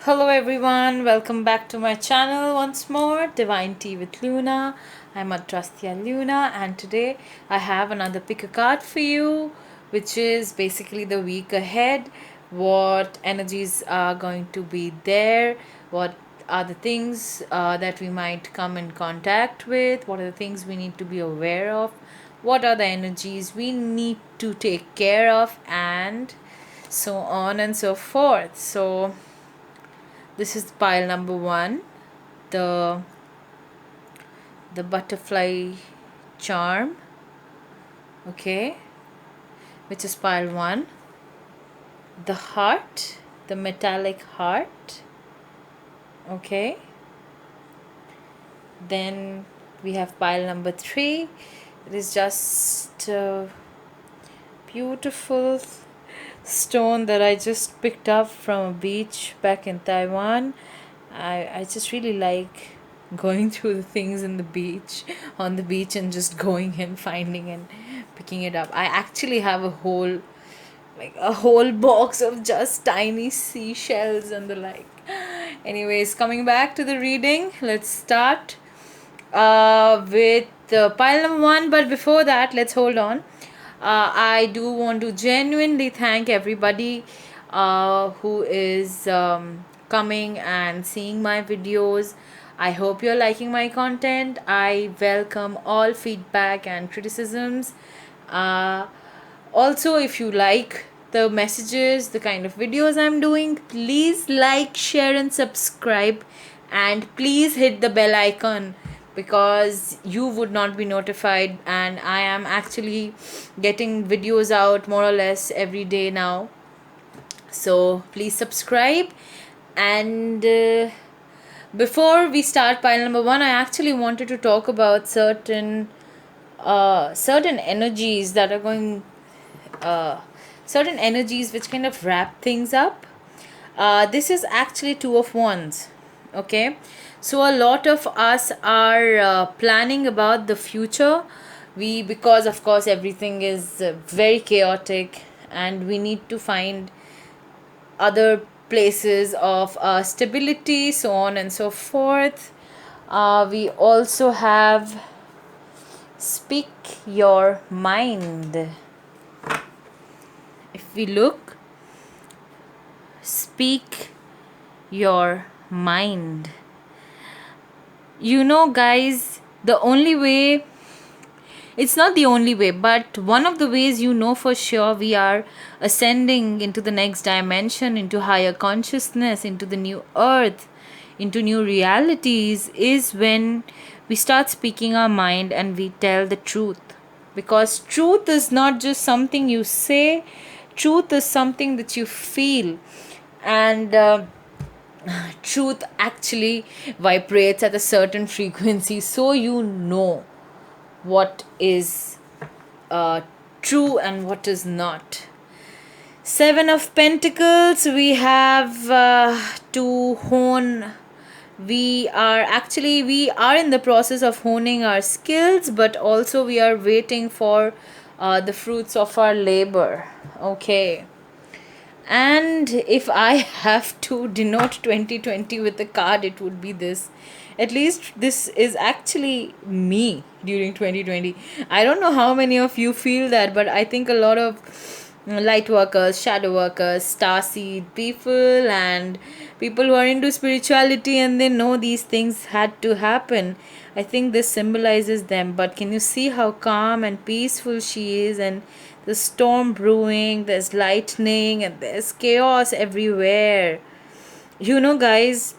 Hello everyone, welcome back to my channel once more, Divine Tea with Luna. I'm Atrastia Luna, and today I have another pick a card for you, which is basically the week ahead. What energies are going to be there? What are the things that we might come in contact with? What are the things we need to be aware of? What are the energies we need to take care of? And so on and so forth. So this is pile number one, the the butterfly charm, okay, which is pile one. The heart, the metallic heart, okay. Then we have pile number three. It is just a beautiful stone that I just picked up from a beach back in Taiwan. I just really like going through the things in the beach on the beach and just going and finding and picking it up. I actually have a whole box of just tiny seashells and the like. Anyways, coming back to the reading, let's start with pile number one. But before that, let's hold on. I do want to genuinely thank everybody who is coming and seeing my videos. I hope you're liking my content. I welcome all feedback and criticisms. Uh, Also, if you like the messages, the kind of videos I'm doing, please like, share, and subscribe. And please hit the bell icon because you would not be notified. And I am actually getting videos out more or less every day now. So please subscribe. And before we start pile number one, I actually wanted to talk about certain energies that are going certain energies which kind of wrap things up. This is actually Two of Wands, okay. So a lot of us are planning about the future. Because of course everything is very chaotic and we need to find other places of stability, so on and so forth. We also have Speak Your Mind. If we look, speak your mind. Guys, the only way, it's not the only way, but one of the ways for sure we are ascending into the next dimension, into higher consciousness, into the new earth, into new realities, is when we start speaking our mind and we tell the truth. Because truth is not just something you say, truth is something that you feel. And truth actually vibrates at a certain frequency, so what is true and what is not. Seven of Pentacles, we have to hone. We are in the process of honing our skills, but also we are waiting for the fruits of our labor, okay. And if I have to denote 2020 with a card, it would be this. At least this is actually me during 2020. I don't know how many of you feel that, but I think a lot of light workers, shadow workers, starseed people, and people who are into spirituality and they know these things had to happen. I think this symbolizes them. But can you see how calm and peaceful she is? And the storm brewing, there's lightning, and there's chaos everywhere. Guys,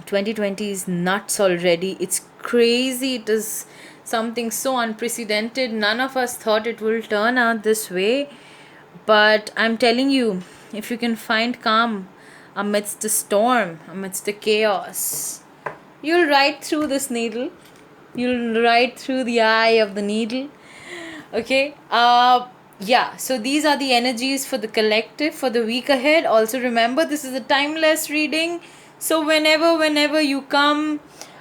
2020 is nuts already. It's crazy. It is something so unprecedented. None of us thought it will turn out this way. But I'm telling you, if you can find calm amidst the storm, amidst the chaos, you'll ride through this needle. You'll ride through the eye of the needle. Okay. Yeah, so these are the energies for the collective for the week ahead. Also remember, this is a timeless reading. So whenever you come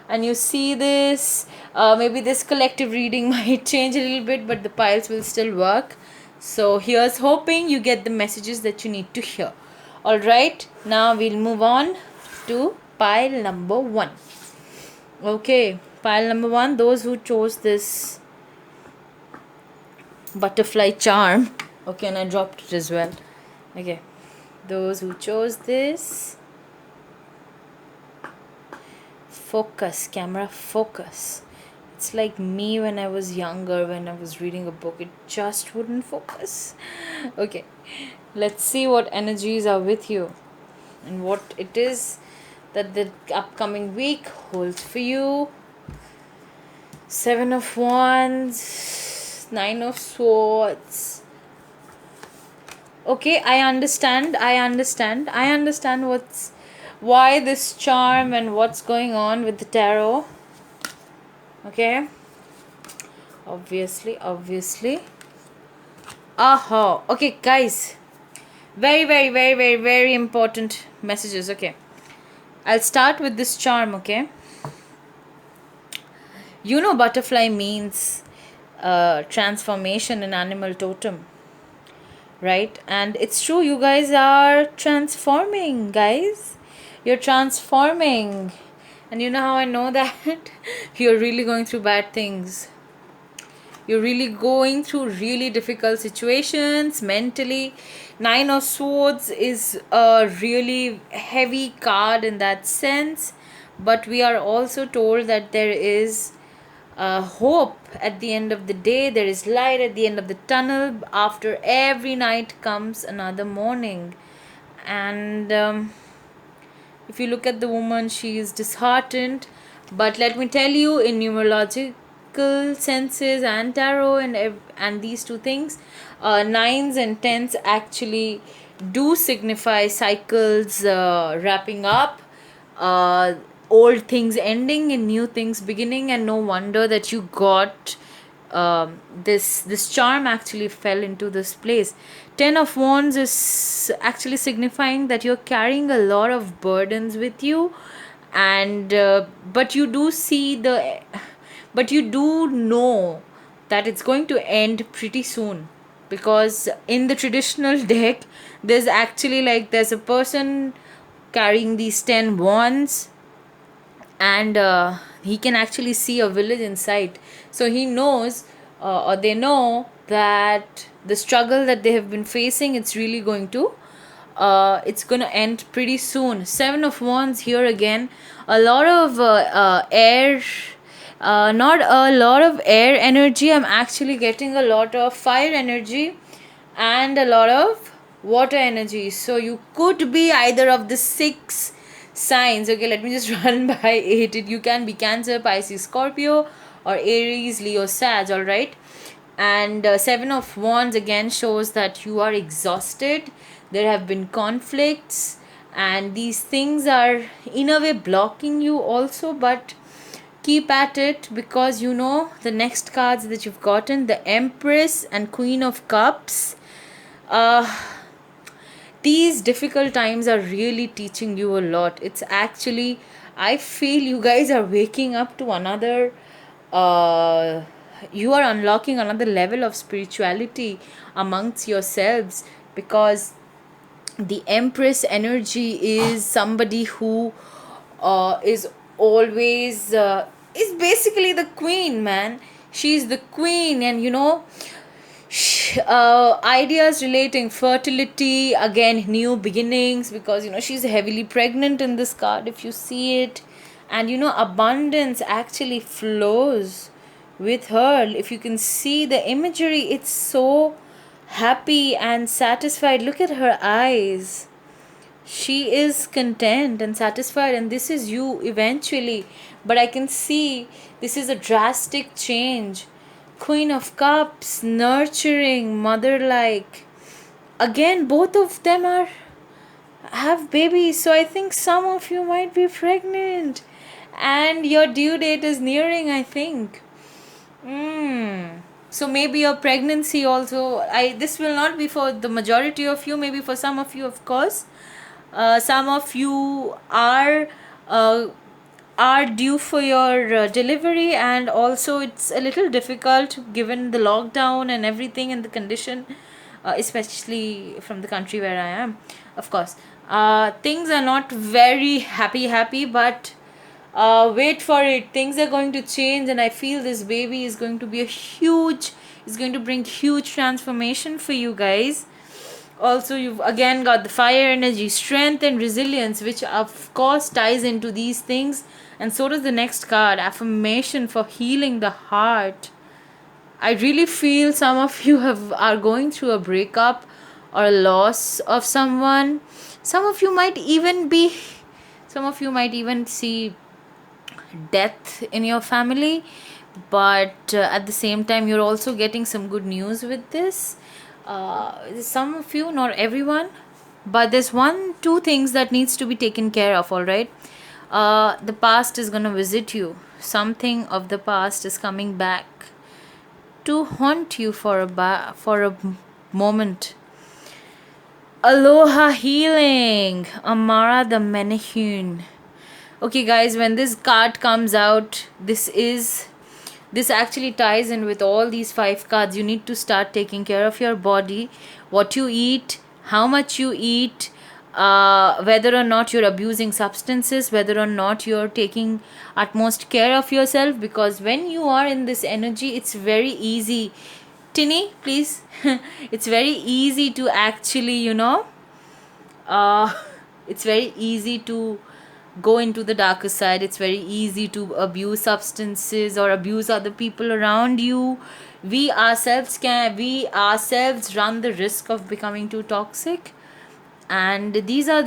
and you see this, maybe this collective reading might change a little bit, but the piles will still work. So here's hoping you get the messages that you need to hear. Alright, now we'll move on to pile number 1. Okay, pile number 1, those who chose this butterfly charm. Okay, and I dropped it as well. Okay, those who chose this, focus, camera, focus. It's like me when I was younger, when I was reading a book, it just wouldn't focus. Okay, let's see what energies are with you and what it is that the upcoming week holds for you. 7 of Wands, 9 of Swords. Okay, I understand why this charm and what's going on with the tarot. Okay, obviously. Aha. Okay, guys, very important messages. Okay, I'll start with this charm. Okay, you know butterfly means transformation in animal totem, right? And it's true, you guys are transforming, guys. You're transforming. And you know how I know that? You're really going through bad things. You're really going through really difficult situations mentally. 9 of Swords is a really heavy card in that sense. But we are also told that there is hope at the end of the day. There is light at the end of the tunnel. After every night comes another morning. And if you look at the woman, she is disheartened. But let me tell you, in numerological senses and tarot and these two things, 9s and 10s actually do signify cycles wrapping up, old things ending and new things beginning. And no wonder that you got this charm actually fell into this place. 10 of Wands is actually signifying that you're carrying a lot of burdens with you, and but you do see the but you do know that it's going to end pretty soon, because in the traditional deck there's actually like there's a person carrying these 10 wands, and he can actually see a village in sight. So he knows or they know that the struggle that they have been facing, it's really going to it's going to end pretty soon. 7 of Wands here again, a lot of air, not a lot of air energy. I'm actually getting a lot of fire energy and a lot of water energy. So you could be either of the 6 signs. Okay, let me just run by 8. You can be Cancer, Pisces, Scorpio, or Aries, Leo, Sag. All right. And 7 of Wands again shows that you are exhausted. There have been conflicts, and these things are in a way blocking you also, but keep at it, because you know the next cards that you've gotten, the Empress and Queen of Cups. These difficult times are really teaching you a lot. It's actually, I feel you guys are waking up to another you are unlocking another level of spirituality amongst yourselves, because the Empress energy is somebody who is always is basically the queen, man. She's the queen, and you know, ideas relating fertility, again new beginnings, because you know she's heavily pregnant in this card if you see it. And you know, abundance actually flows with her. If you can see the imagery, it's so happy and satisfied. Look at her eyes. She is content and satisfied, and this is you eventually. But I can see this is a drastic change. Queen of Cups, nurturing, mother-like. Again, both of them have babies, so I think some of you might be pregnant, and your due date is nearing, I think. So maybe your pregnancy also. This will not be for the majority of you. Maybe for some of you, of course. Some of you are due for your delivery, and also it's a little difficult given the lockdown and everything and the condition especially from the country where I am, of course. Things are not very happy, but wait for it. Things are going to change, and I feel this baby is going to be is going to bring huge transformation for you guys. Also, you've again got the fire energy, strength and resilience, which of course ties into these things. And so does the next card, affirmation for healing the heart. I really feel some of you are going through a breakup or a loss of someone. Some of you might even see death in your family, but at the same time you're also getting some good news with this. Some of you, not everyone, but there's two things that needs to be taken care of. All right, the past is gonna visit you. Something of the past is coming back to haunt you for a moment. Aloha healing, Amara the Menehune. Okay guys, when this card comes out, this actually ties in with all these 5 cards. You need to start taking care of your body, what you eat, how much you eat, whether or not you're abusing substances, whether or not you're taking utmost care of yourself, because when you are in this energy, it's very easy. Tinny, please. It's very easy to actually, uh, it's very easy to go into the darker side. It's very easy to abuse substances or abuse other people around you. We ourselves run the risk of becoming too toxic, and these are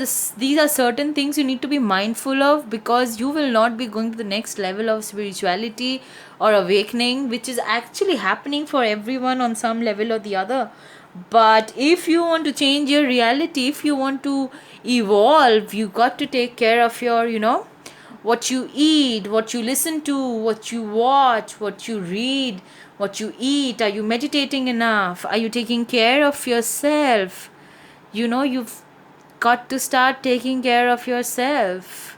certain things you need to be mindful of, because you will not be going to the next level of spirituality or awakening, which is actually happening for everyone on some level or the other. But if you want to change your reality, if you want to evolve, you got to take care of your, what you eat, what you listen to, what you watch, what you read, what you eat. Are you meditating enough? Are you taking care of yourself? You've got to start taking care of yourself.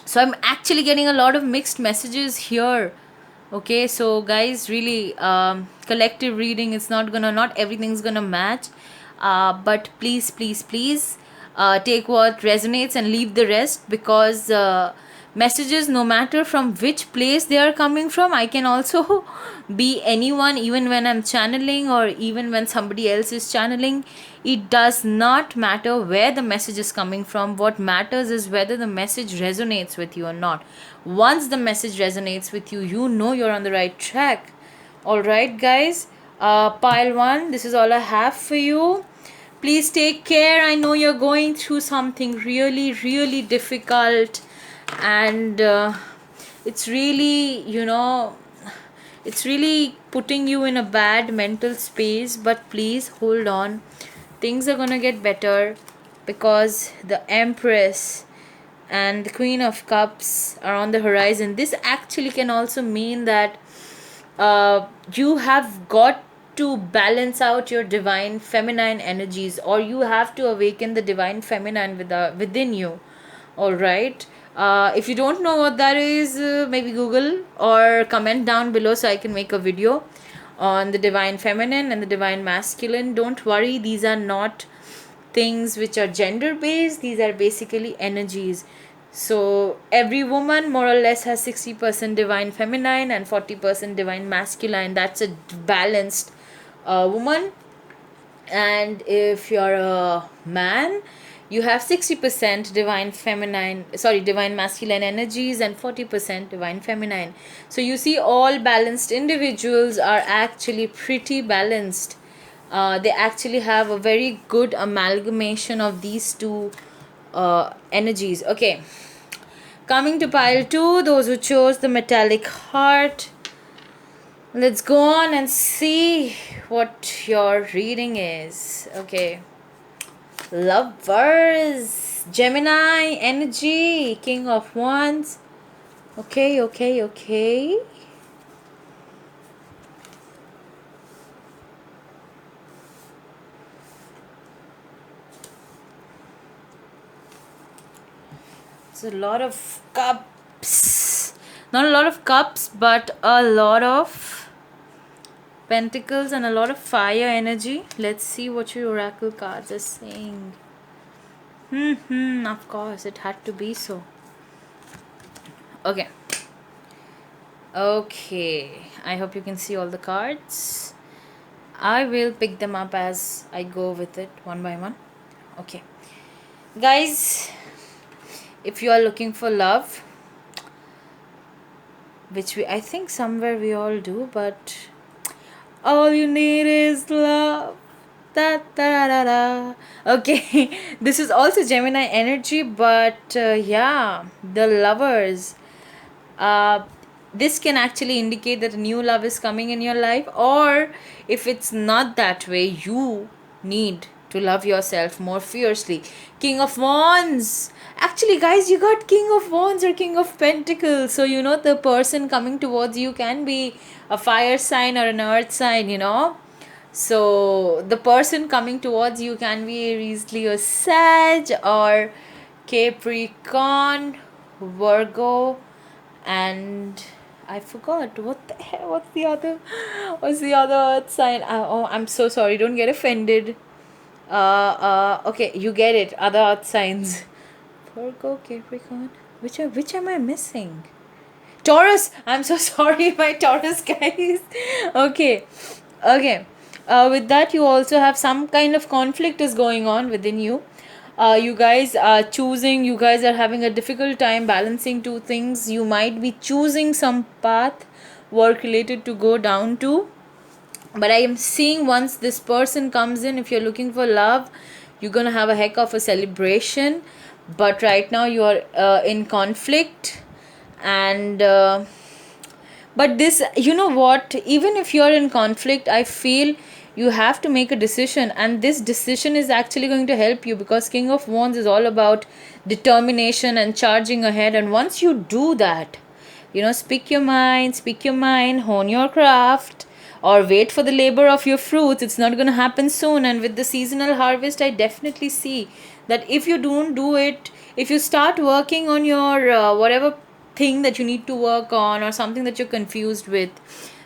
So I'm actually getting a lot of mixed messages here. Okay, so guys, really, collective reading, it's not everything's gonna match, but please, take what resonates and leave the rest, because messages, no matter from which place they are coming from, I can also be anyone, even when I'm channeling or even when somebody else is channeling. It does not matter where the message is coming from. What matters is whether the message resonates with you or not. Once the message resonates with you, you know you're on the right track. All right, guys, pile 1, this is all I have for you. Please take care. I know you're going through something really difficult, and it's really, it's really putting you in a bad mental space. But please hold on, things are gonna get better, because the Empress and the Queen of Cups are on the horizon. This actually can also mean that you have got to balance out your divine feminine energies, or you have to awaken the divine feminine within you. All right, if you don't know what that is, maybe Google or comment down below so I can make a video on the divine feminine and the divine masculine. Don't worry, these are not things which are gender based, these are basically energies. So every woman more or less has 60% divine feminine and 40% divine masculine. That's a balanced woman. And if you're a man, you have 60% divine masculine energies and 40% divine feminine. So you see, all balanced individuals are actually pretty balanced. They actually have a very good amalgamation of these two energies. Okay, coming to pile 2, those who chose the metallic heart, let's go on and see what your reading is. Okay, Lovers, Gemini energy, King of Wands. Okay. It's a lot of cups. Not a lot of cups, but a lot of Pentacles and a lot of fire energy. Let's see what your oracle cards are saying. Of course, it had to be so. Okay. Okay. I hope you can see all the cards. I will pick them up as I go with it one by one. Okay. Guys, if you are looking for love, which I think somewhere we all do, but all you need is love. Da, da, da, da. Okay, this is also Gemini energy, but yeah, the lovers. Uh, this can actually indicate that a new love is coming in your life, or if it's not that way, you need to love yourself more fiercely. King of Wands. Actually, guys, you got King of Wands or King of Pentacles. So, the person coming towards you can be a fire sign or an earth sign. So, the person coming towards you can be Aries, Leo, Sag, or Capricorn, Virgo, and I forgot what the hell. What's the other earth sign? Oh, I'm so sorry. Don't get offended. Okay, you get it. Other earth signs. Virgo, Capricorn. Which am I missing? Taurus. I'm so sorry, my Taurus guys. Okay, okay. With that, you also have some kind of conflict is going on within you. You guys are choosing. You guys are having a difficult time balancing two things. You might be choosing some path, work related to go down to, but I am seeing once this person comes in, if you're looking for love, you're gonna have a heck of a celebration. But right now you are in conflict, and but this, what, even if you're in conflict, I feel you have to make a decision, and this decision is actually going to help you, because King of Wands is all about determination and charging ahead. And once you do that, speak your mind, hone your craft, or wait for the labor of your fruits. It's not going to happen soon. And with the seasonal harvest, I definitely see that if you don't do it, if you start working on your whatever thing that you need to work on, or something that you're confused with,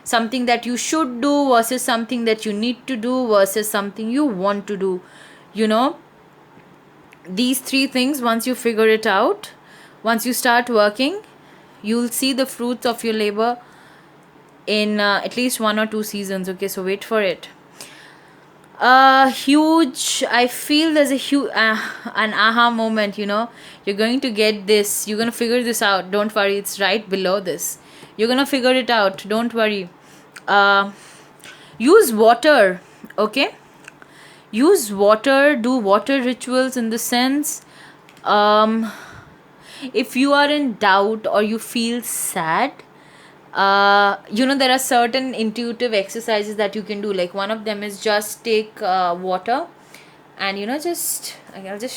something that you should do versus something that you need to do versus something you want to do, you know these three things, once you figure it out, once you start working, you'll see the fruits of your labor in at least 1 or 2 seasons. Okay, so wait for it. Huge, I feel there's a huge an aha moment. You're going to get this, you're going to figure this out. Don't worry, it's right below this. You're going to figure it out, don't worry. Use water. Okay, use water, do water rituals, in the sense, if you are in doubt or you feel sad, there are certain intuitive exercises that you can do. Like, one of them is just take water, and I'll just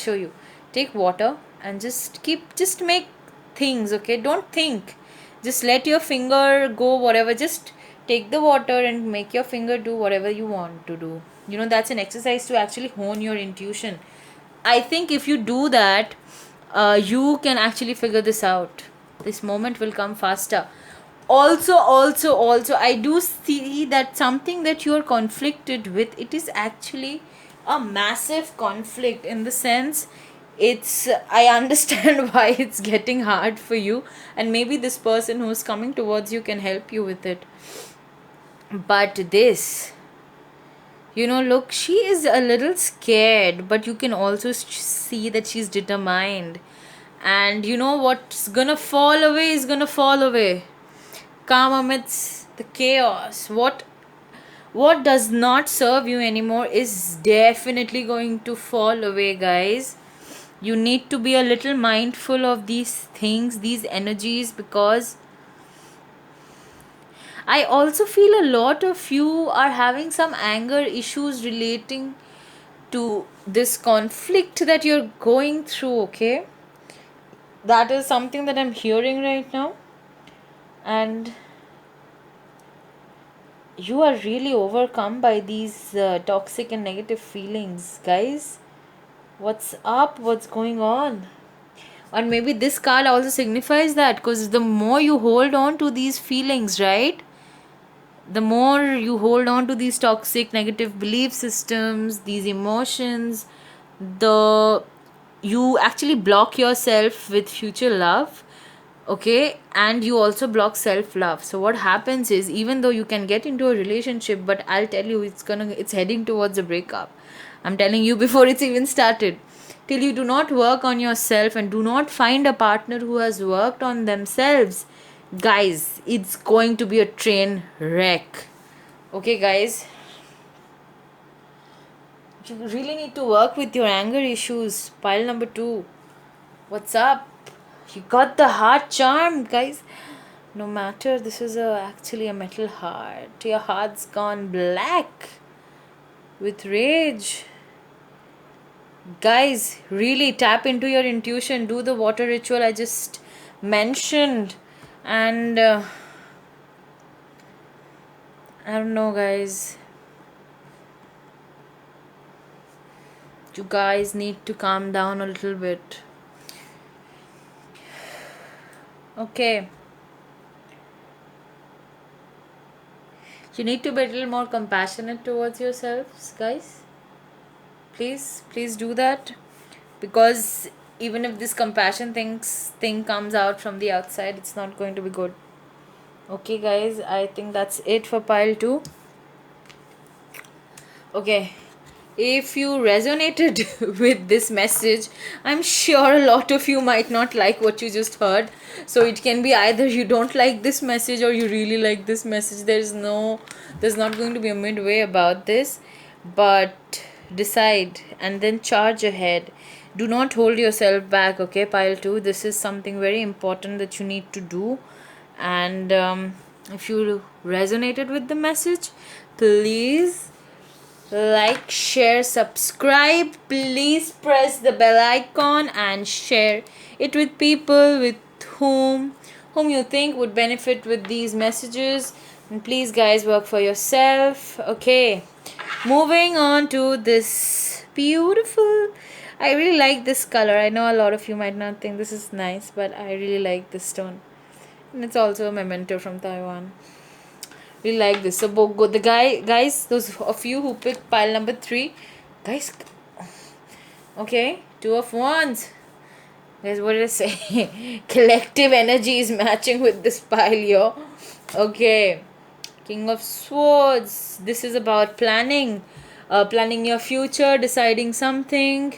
show you. Take water and just make things. Okay, don't think, just let your finger go, whatever. Just take the water and make your finger do whatever you want to do. That's an exercise to actually hone your intuition. I think if you do that, you can actually figure this out. This moment will come faster. Also, I do see that something that you're conflicted with, it is actually a massive conflict, in the sense, I understand why it's getting hard for you, and maybe this person who's coming towards you can help you with it. But this, look, she is a little scared, but you can also see that she's determined. And what's gonna fall away is gonna fall away. Calm amidst the chaos. What does not serve you anymore is definitely going to fall away, guys. You need to be a little mindful of these things, these energies, because I also feel a lot of you are having some anger issues relating to this conflict that you're going through. Okay, that is something that I'm hearing right now. And you are really overcome by these toxic and negative feelings, guys. What's up? What's going on? And maybe this card also signifies that, because the more you hold on to these feelings, right, the more you hold on to these toxic negative belief systems, these emotions, the you actually block yourself with future love. Okay, and you also block self love. So what happens is, even though you can get into a relationship, but I'll tell you, it's heading towards a breakup. I'm telling you before it's even started. Till you do not work on yourself and do not find a partner who has worked on themselves, guys, it's going to be a train wreck. Okay, guys, you really need to work with your anger issues. Pile number 2. What's up? You got the heart charm, guys. No matter, this is actually a metal heart. Your heart's gone black with rage. Guys, really tap into your intuition. Do the water ritual I just mentioned. And I don't know, guys. You guys need to calm down a little bit. Okay. You need to be a little more compassionate towards yourselves, guys. Please do that, because even if this compassion thing comes out from the outside, it's not going to be good. Okay, guys, I think that's it for pile 2. Okay, if you resonated with this message, I'm sure a lot of you might not like what you just heard. So it can be either you don't like this message or you really like this message. There's not going to be a midway about this. But decide and then charge ahead. Do not hold yourself back. Okay, pile 2, this is something very important that you need to do. And if you resonated with the message, please like, share, subscribe. Please press the bell icon and share it with people with whom you think would benefit with these messages. And please, guys, work for yourself. Okay, moving on to this beautiful, I really like this color. I know a lot of you might not think this is nice, but I really like this stone. And it's also a memento from Taiwan. Really like this. So the guys, those of you who picked pile number 3, guys, okay, 2 of Wands. Guys, what did I say? Collective energy is matching with this pile, yo. Okay, King of Swords. This is about planning, planning your future, deciding something,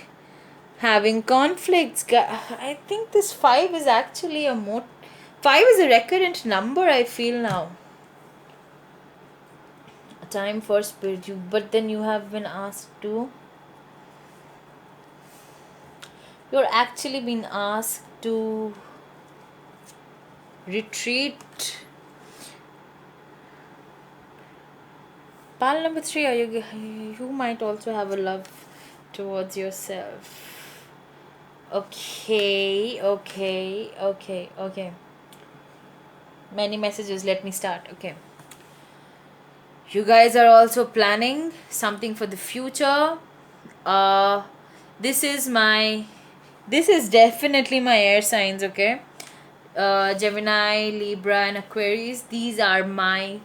having conflicts. I think this 5 is actually 5 is a recurrent number, I feel now. Time for spirit, but then you have been asked to, you're actually being asked to retreat. Pile number 3, you might also have a love towards yourself. Okay. Many messages, let me start. Okay, you guys are also planning something for the future. This is definitely my air signs. Okay, Gemini, Libra and Aquarius, these are my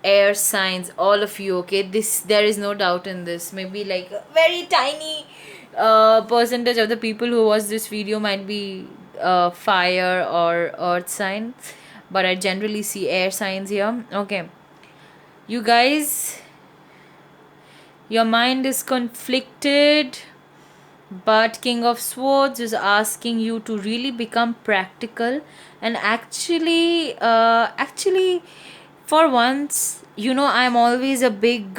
air signs, all of you. Okay, there is no doubt in this. Maybe like a very tiny percentage of the people who watch this video might be fire or earth sign, but I generally see air signs here. Okay, you guys, your mind is conflicted, but King of Swords is asking you to really become practical and actually for once, I'm always a big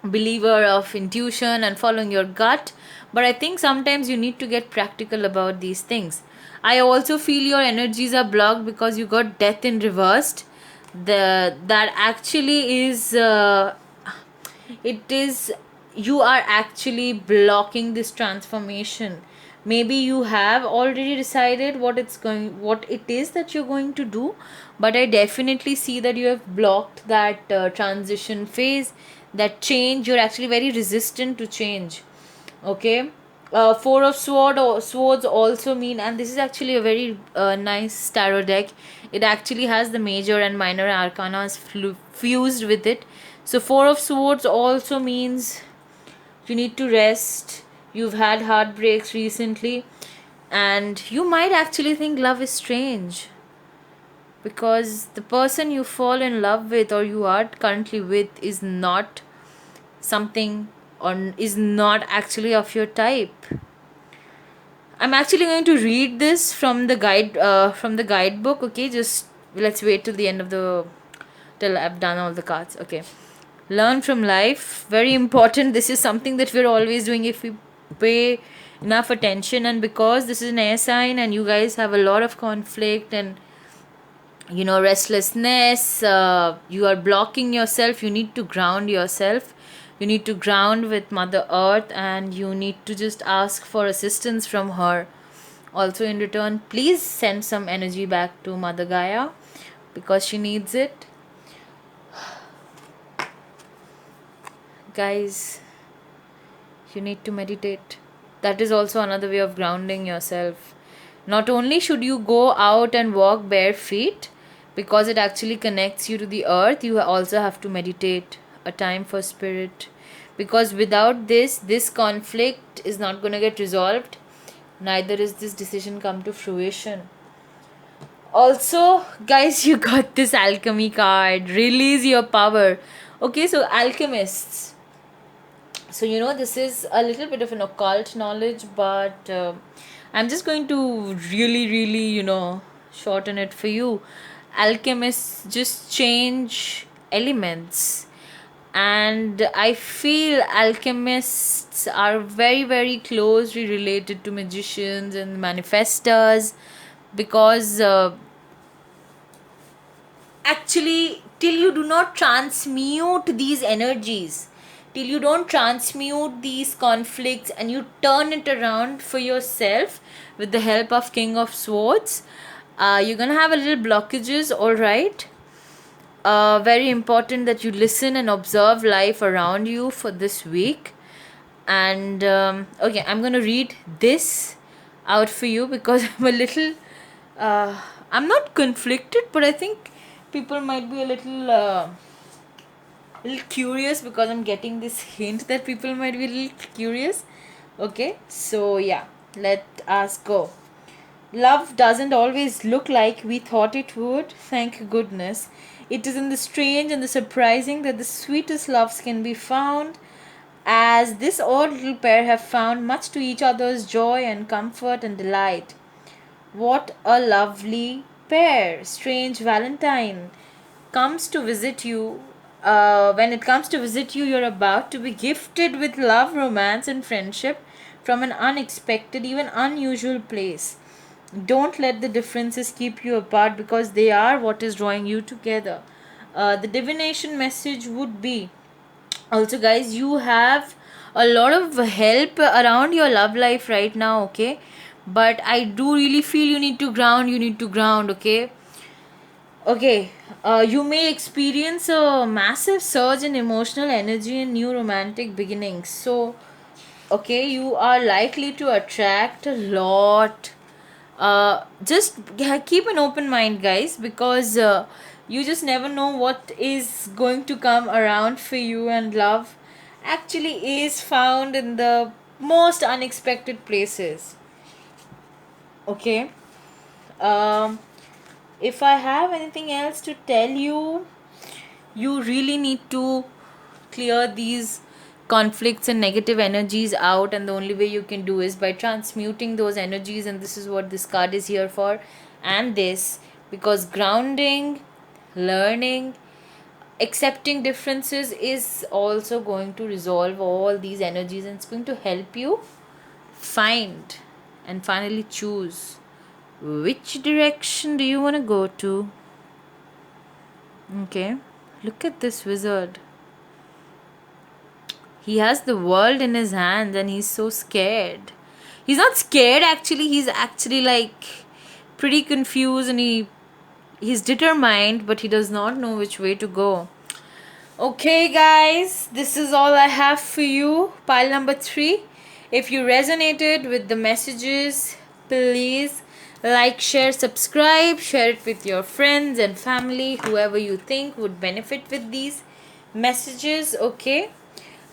believer of intuition and following your gut, but I think sometimes you need to get practical about these things. I also feel your energies are blocked because you got death in reversed. That actually is it is you are actually blocking this transformation. Maybe you have already decided what it is that you're going to do, but I definitely see that you have blocked that transition phase, that change. You're actually very resistant to change. Okay, Four of swords also mean, and this is actually a very nice tarot deck. It actually has the major and minor arcanas fused with it. So four of swords also means you need to rest. You've had heartbreaks recently, and you might actually think love is strange, because the person you fall in love with or you are currently with is not something, or is not actually of your type. I'm actually going to read this from the guidebook. Okay, just let's wait till the end of the till I've done all the cards. Okay, learn from life. Very important. This is something that we're always doing if we pay enough attention. And because this is an air sign, and you guys have a lot of conflict and restlessness, you are blocking yourself. You need to ground yourself. You need to ground with Mother Earth, and you need to just ask for assistance from her. Also, in return, please send some energy back to Mother Gaia, because she needs it. Guys, you need to meditate. That is also another way of grounding yourself. Not only should you go out and walk bare feet, because it actually connects you to the earth, you also have to meditate, a time for spirit. Because without this conflict is not going to get resolved, neither is this decision come to fruition. Also, guys, you got this alchemy card. Release your power. Okay, so alchemists. So, this is a little bit of an occult knowledge, but I'm just going to really, really, shorten it for you. Alchemists just change elements. And I feel alchemists are very, very closely related to magicians and manifestors, because actually, till you do not transmute these energies, till you don't transmute these conflicts and you turn it around for yourself with the help of King of Swords, you're gonna have a little blockages. All right, very important that you listen and observe life around you for this week. And okay, I'm gonna read this out for you, because I'm a little I'm not conflicted, but I think people might be a little curious, because I'm getting this hint that people might be a little curious. Okay, so yeah, let us go. Love doesn't always look like we thought it would, thank goodness. It is in the strange and the surprising that the sweetest loves can be found, as this odd little pair have found, much to each other's joy and comfort and delight. What a lovely pair! Strange Valentine comes to visit you. When it comes to visit you, you're about to be gifted with love, romance, and friendship from an unexpected, even unusual place. Don't let the differences keep you apart, because they are what is drawing you together. The divination message would be, also, guys, you have a lot of help around your love life right now, okay? But I do really feel you need to ground, okay? Okay, you may experience a massive surge in emotional energy and new romantic beginnings. So, okay, you are likely to attract a lot. Just keep an open mind, guys, because you just never know what is going to come around for you, and love actually is found in the most unexpected places. Okay. Um, if I have anything else to tell you, you really need to clear these conflicts and negative energies out, and the only way you can do is by transmuting those energies, and this is what this card is here for. And this, because grounding, learning, accepting differences is also going to resolve all these energies, and it's going to help you find and finally choose which direction do you want to go to. Okay, look at this wizard. He has the world in his hands, and he's so scared. He's not scared actually, he's actually like pretty confused, and he's determined, but he does not know which way to go. Okay, guys, this is all I have for you. Pile number 3. If you resonated with the messages, please like, share, subscribe, share it with your friends and family, whoever you think would benefit with these messages, okay?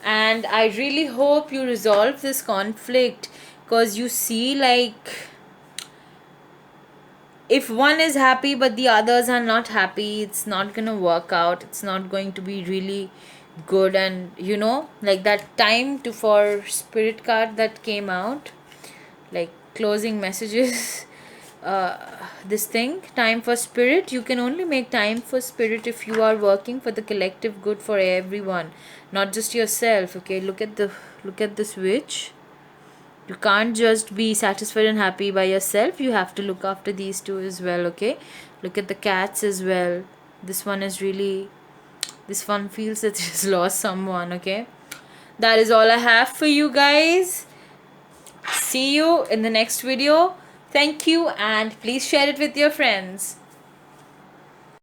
And I really hope you resolve this conflict, because you see, like, if one is happy but the others are not happy, it's not gonna work out, it's not going to be really good. And like that time to for spirit card that came out, like closing messages, uh this thing, time for spirit, you can only make time for spirit if you are working for the collective good for everyone, not just yourself, okay? Look at this witch. You can't just be satisfied and happy by yourself, you have to look after these two as well, okay? Look at the cats as well. This one is really, this one feels that it has lost someone, okay? That is all I have for you guys. See you in the next video. Thank you, and please share it with your friends.